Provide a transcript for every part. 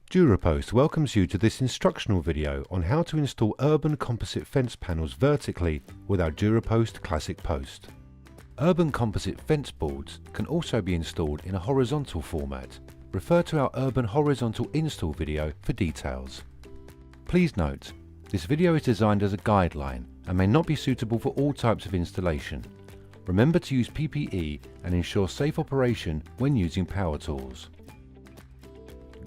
DuraPost welcomes you to this instructional video on how to install urban composite fence panels vertically with our DuraPost Classic Post. Urban composite fence boards can also be installed in a horizontal format. Refer to our urban horizontal install video for details. Please note, this video is designed as a guideline and may not be suitable for all types of installation. Remember to use PPE and ensure safe operation when using power tools.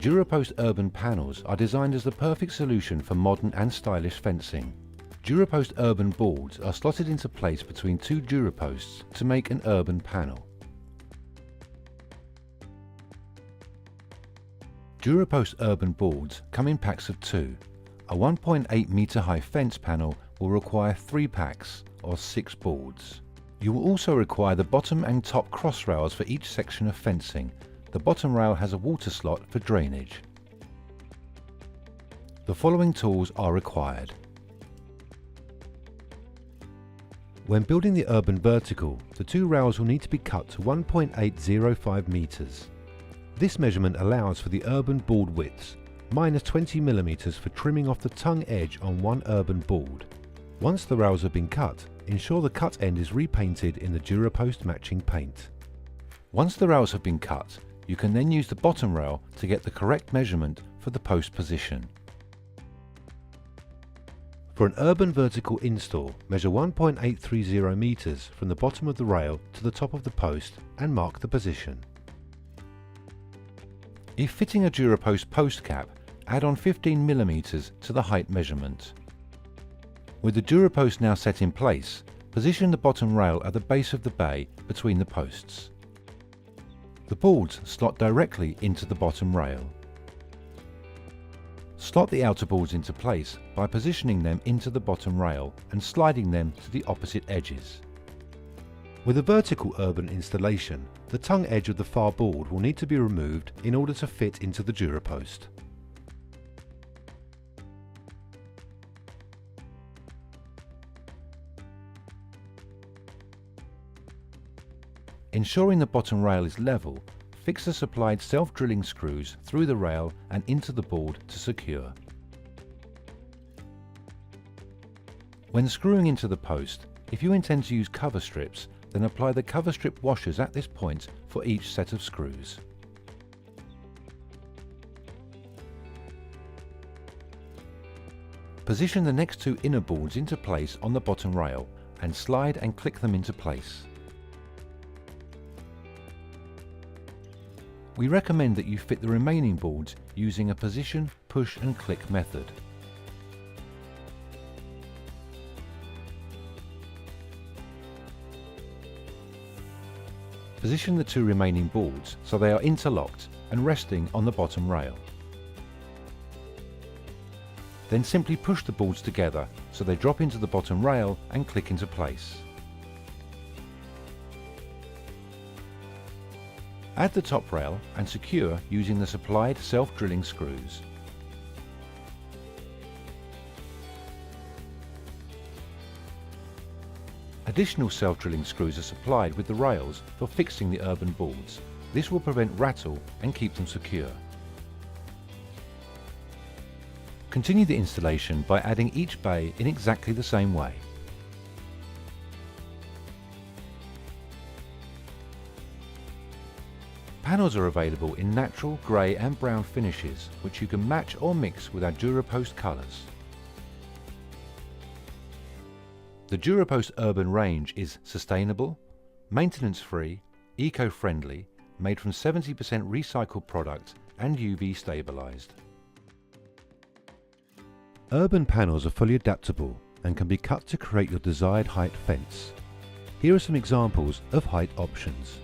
DuraPost urban panels are designed as the perfect solution for modern and stylish fencing. DuraPost urban boards are slotted into place between two DuraPosts to make an urban panel. DuraPost urban boards come in packs of 2. A 1.8 metre high fence panel will require 3 packs, or 6 boards. You will also require the bottom and top cross rails for each section of fencing. The bottom rail has a water slot for drainage. The following tools are required. When building the urban vertical, the 2 rails will need to be cut to 1.805 metres. This measurement allows for the urban board widths, minus 20 mm for trimming off the tongue edge on one urban board. Once the rails have been cut, ensure the cut end is repainted in the DuraPost matching paint. Once the rails have been cut, you can then use the bottom rail to get the correct measurement for the post position. For an urban vertical install, measure 1.830 metres from the bottom of the rail to the top of the post and mark the position. If fitting a DuraPost post cap, add on 15 mm to the height measurement. With the DuraPost now set in place, position the bottom rail at the base of the bay between the posts. The boards slot directly into the bottom rail. Slot the outer boards into place by positioning them into the bottom rail and sliding them to the opposite edges. With a vertical urban installation, the tongue edge of the far board will need to be removed in order to fit into the DuraPost. Ensuring the bottom rail is level, fix the supplied self-drilling screws through the rail and into the board to secure. When screwing into the post, if you intend to use cover strips, then apply the cover strip washers at this point for each set of screws. Position the next 2 inner boards into place on the bottom rail and slide and click them into place. We recommend that you fit the remaining boards using a position, push and click method. Position the 2 remaining boards so they are interlocked and resting on the bottom rail. Then simply push the boards together so they drop into the bottom rail and click into place. Add the top rail and secure using the supplied self-drilling screws. Additional self-drilling screws are supplied with the rails for fixing the urban boards. This will prevent rattle and keep them secure. Continue the installation by adding each bay in exactly the same way. Panels are available in natural, grey and brown finishes, which you can match or mix with our DuraPost colours. The DuraPost Urban range is sustainable, maintenance-free, eco-friendly, made from 70% recycled product and UV stabilised. Urban panels are fully adaptable and can be cut to create your desired height fence. Here are some examples of height options.